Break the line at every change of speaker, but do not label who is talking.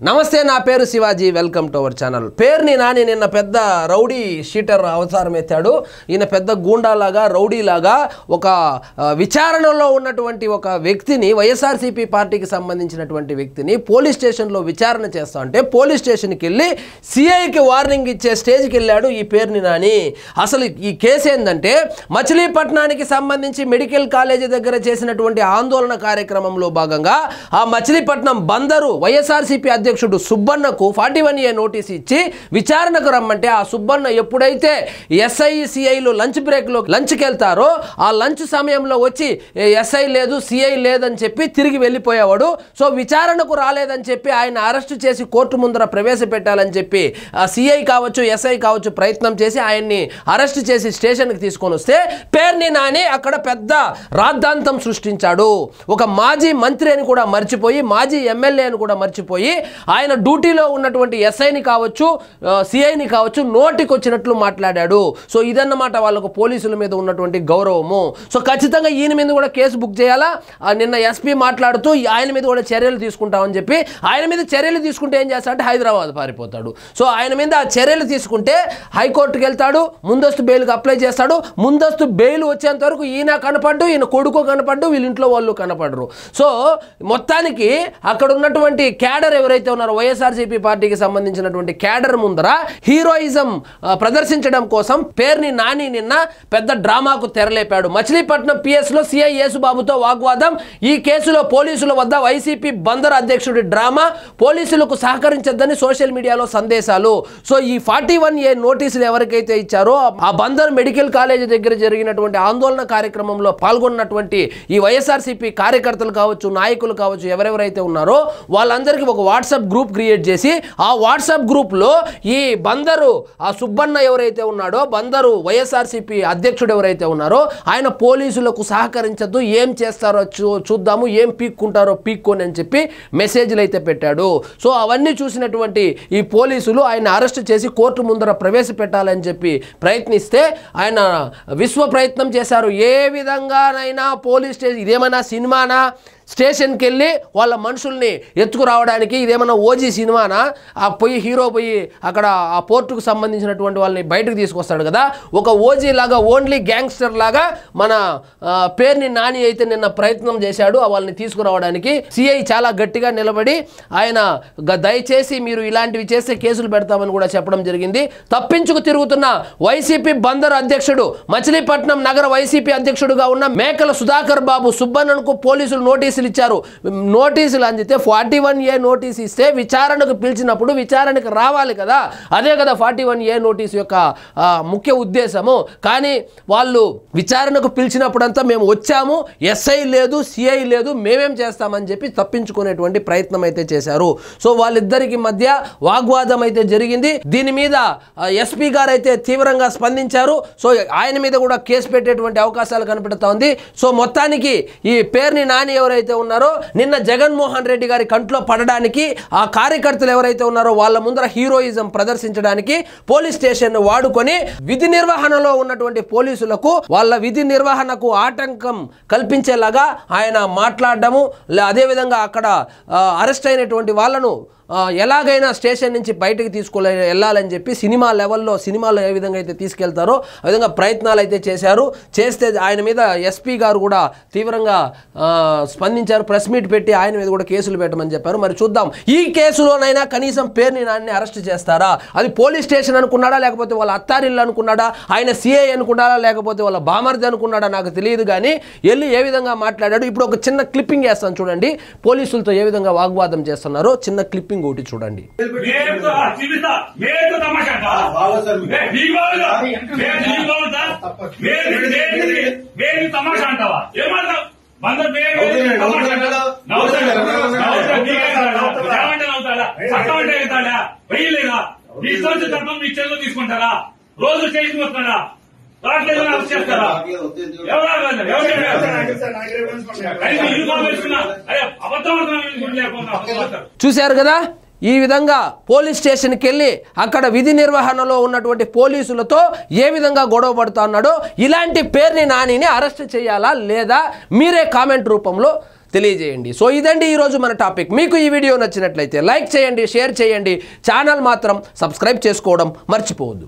నమస్తే నా పేరు Shivaji welcome to our channel పేరుని నాని నిన్న పెద్ద రౌడీ షీటర్ అవతారం ఎత్తాడు ఈయన పెద్ద గూండాలాగా రౌడీలాగా ఒక విచారణలో ఉన్నటువంటి ఒక వ్యక్తిని వైఎస్ఆర్సీపీ పార్టీకి సంబంధించినటువంటి వ్యక్తిని పోలీస్ స్టేషన్లో విచారణ చేస్తా అంటే పోలీస్ స్టేషన్కి వెళ్ళి సిఐకి వార్నింగ్ ఇచ్చే స్టేజ్కి వెళ్ళాడు ఈ పేరుని నాని అసలు ఈ కేసు ఏంటంటే మచిలీపట్నానికి సంబంధించి మెడికల్ కాలేజీ దగ్గర చేసినటువంటి ఆందోళన కార్యక్రమంలో భాగంగా ఆ మచిలీపట్నం బందరు వైఎస్ఆర్సీపీ అధ్యక్షుడు సుబ్బన్నకు 41A నోటీస్ ఇచ్చి విచారణకు రమ్మంటే ఆ సుబ్బన్న ఎప్పుడైతే ఎస్ఐసిఐలు లంచ్ బ్రేక్లో లంచ్కి వెళ్తారో ఆ లంచ్ సమయంలో వచ్చి ఎస్ఐ లేదు సిఐ లేదని చెప్పి తిరిగి వెళ్ళిపోయేవాడు సో విచారణకు రాలేదని చెప్పి ఆయన అరెస్ట్ చేసి కోర్టు ముందర ప్రవేశపెట్టాలని చెప్పి సిఐ కావచ్చు ఎస్ఐ కావచ్చు ప్రయత్నం చేసి ఆయన్ని అరెస్ట్ చేసి స్టేషన్కి తీసుకొని వస్తే పేరుని నాని అక్కడ పెద్ద రాద్ధాంతం సృష్టించాడు ఒక మాజీ మంత్రి అని కూడా మర్చిపోయి మాజీ ఎమ్మెల్యే అని కూడా మర్చిపోయి ఆయన డ్యూటీలో ఉన్నటువంటి ఎస్ఐని కావచ్చు సిఐని కావచ్చు నోటికి వచ్చినట్లు మాట్లాడాడు సో ఇదన్నమాట వాళ్ళకు పోలీసుల మీద ఉన్నటువంటి గౌరవము సో ఖచ్చితంగా ఈయన మీద కూడా కేసు బుక్ చేయాలా నిన్న ఎస్పీ మాట్లాడుతూ ఆయన మీద కూడా చర్యలు తీసుకుంటామని చెప్పి ఆయన మీద చర్యలు తీసుకుంటే ఏం చేస్తాడంటే హైదరాబాద్ పారిపోతాడు సో ఆయన మీద చర్యలు తీసుకుంటే హైకోర్టుకి వెళ్తాడు ముందస్తు బెయిల్కి అప్లై చేస్తాడు ముందస్తు బెయిల్ వచ్చేంత వరకు ఈయన కనపడ్డు ఈయన కొడుకు కనపడ్డు వీళ్ళ ఇంట్లో వాళ్ళు కనపడరు సో మొత్తానికి అక్కడ ఉన్నటువంటి క్యాడర్ ఎవరైతే ఉన్నారో వైఎస్ఆర్సీపీ పార్టీకి సంబంధించినటువంటి క్యాడర్ ముందర హీరోయిజం ప్రదర్శించడం కోసం పేరుని నాని నిన్న పెద్ద డ్రామాకు తెరలేపాడు మచిలీపట్నం పిఎస్లో సిఐ యేసుబాబుతో వాగ్వాదం ఈ కేసులో పోలీసుల వద్ద వైసీపీ బందర్ అధ్యక్షుడి డ్రామా పోలీసులకు సహకరించొద్దని సోషల్ మీడియాలో సందేశాలు సో ఈ 41A నోటీసులు ఎవరికైతే ఇచ్చారో ఆ బందర్ మెడికల్ కాలేజీ దగ్గర జరిగినటువంటి ఆందోళన కార్యక్రమంలో పాల్గొన్నటువంటి ఈ వైఎస్ఆర్సీపీ కార్యకర్తలు కావచ్చు నాయకులు కావచ్చు ఎవరెవరైతే ఉన్నారో వాళ్ళందరికీ ఒక వాట్సాప్ గ్రూప్ క్రియేట్ చేసి ఆ వాట్సాప్ గ్రూప్లో ఈ బందరు ఆ సుబ్బన్న ఎవరైతే ఉన్నాడో బందరు వైఎస్ఆర్సీపీ అధ్యక్షుడు ఎవరైతే ఉన్నారో ఆయన పోలీసులకు సహకరించద్దు ఏం చేస్తారో చూద్దాము ఏం పీక్కుంటారో పీక్కోని అని చెప్పి మెసేజ్లు అయితే పెట్టాడు సో అవన్నీ చూసినటువంటి ఈ పోలీసులు ఆయన అరెస్ట్ చేసి కోర్టు ముందర ప్రవేశపెట్టాలని చెప్పి ప్రయత్నిస్తే ఆయన విశ్వ ప్రయత్నం చేశారు ఏ విధంగానైనా పోలీస్ స్టేషన్ ఇదేమైనా సినిమానా స్టేషన్కి వెళ్ళి వాళ్ళ మనుషుల్ని ఎత్తుకురావడానికి ఇదేమన్నా ఓజీ సినిమానా ఆ పోయి హీరో పోయి అక్కడ ఆ పోర్టుకు సంబంధించినటువంటి వాళ్ళని బయటకు తీసుకొస్తాడు కదా ఒక ఓజీ లాగా ఓన్లీ గ్యాంగ్స్టర్ లాగా మన పేరుని నాని అయితే నిన్న ప్రయత్నం చేశాడు వాళ్ళని తీసుకురావడానికి సిఐ చాలా గట్టిగా నిలబడి ఆయన దయచేసి మీరు ఇలాంటివి చేస్తే కేసులు పెడతామని కూడా చెప్పడం జరిగింది తప్పించుకు తిరుగుతున్న వైసీపీ బందరు అధ్యక్షుడు మచిలీపట్నం నగర వైసీపీ అధ్యక్షుడుగా ఉన్న మేకల సుధాకర్ బాబు సుబ్బన్నకు పోలీసులు నోటీసులు ఇచ్చారు నోటీసులు అందితే 41A నోటీస్ ఇస్తే విచారణకు పిలిచినప్పుడు విచారణకు రావాలి కదా అదే కదా 41A నోటీస్ యొక్క ముఖ్య ఉద్దేశము కానీ వాళ్ళు విచారణకు పిలిచినప్పుడంతా మేము వచ్చాము ఎస్ఐ లేదు సిఐ లేదు మేమేం చేస్తామని చెప్పి తప్పించుకునేటువంటి ప్రయత్నం అయితే చేశారు సో వాళ్ళిద్దరికి మధ్య వాగ్వాదం అయితే జరిగింది దీని మీద ఎస్పీ గారు అయితే తీవ్రంగా స్పందించారు సో ఆయన మీద కూడా కేసు పెట్టేటువంటి అవకాశాలు కనపడుతూ ఉంది సో మొత్తానికి ఈ పేరుని నాని ఎవరైతే ఉన్నారో నిన్న జగన్మోహన్ రెడ్డి గారి కంట్లో పడడానికి ఆ కార్యకర్తలు ఎవరైతే ఉన్నారో వాళ్ళ ముందర హీరోయిజం ప్రదర్శించడానికి పోలీస్ స్టేషన్ వాడుకొని విధి నిర్వహణలో ఉన్నటువంటి పోలీసులకు వాళ్ళ విధి నిర్వహణకు ఆటంకం కల్పించేలాగా ఆయన మాట్లాడడము అదేవిధంగా అక్కడ అరెస్ట్ అయినటువంటి వాళ్ళను ఎలాగైనా స్టేషన్ నుంచి బయటకు వెళ్ళాలని చెప్పి సినిమా లెవెల్లో సినిమాలో ఏ విధంగా అయితే తీసుకెళ్తారో ఆ విధంగా ప్రయత్నాలు అయితే చేస్తే ఆయన మీద ఎస్పీ గారు కూడా తీవ్రంగా స్పందించారు ప్రెస్ మీట్ పెట్టి ఆయన మీద కూడా కేసులు పెట్టమని చెప్పారు మరి చూద్దాం ఈ కేసులోనైనా కనీసం పేరుని నాన్ని అరెస్ట్ చేస్తారా అది పోలీస్ స్టేషన్ అనుకున్నాడా లేకపోతే వాళ్ళ అత్తారిల్లు అనుకున్నాడా ఆయన సిఐ అనుకున్నాడా లేకపోతే వాళ్ళ బామర్ది అనుకున్నాడా నాకు తెలియదు కానీ వెళ్ళి ఏ విధంగా మాట్లాడాడు ఇప్పుడు ఒక చిన్న క్లిప్పింగ్ వేస్తాను చూడండి పోలీసులతో ఏ విధంగా వాగ్వాదం చేస్తున్నారో చిన్న క్లిప్పింగ్ ఒకటి చూడండి
తీసుకుంటారా రోజు స్టేషన్ వస్తాడా
చూశారు కదా ఈ విధంగా పోలీస్ స్టేషన్కి వెళ్ళి అక్కడ విధి నిర్వహణలో ఉన్నటువంటి పోలీసులతో ఏ విధంగా గొడవ పడుతున్నాడో ఇలాంటి పేరుని నానిని అరెస్ట్ చేయాలా లేదా మీరే కామెంట్ రూపంలో తెలియజేయండి. సో ఇదండి ఈరోజు మన టాపిక్. మీకు ఈ వీడియో నచ్చినట్లయితే లైక్ చేయండి, షేర్ చేయండి, ఛానల్ మాత్రం సబ్స్క్రైబ్ చేసుకోవడం మర్చిపోవద్దు.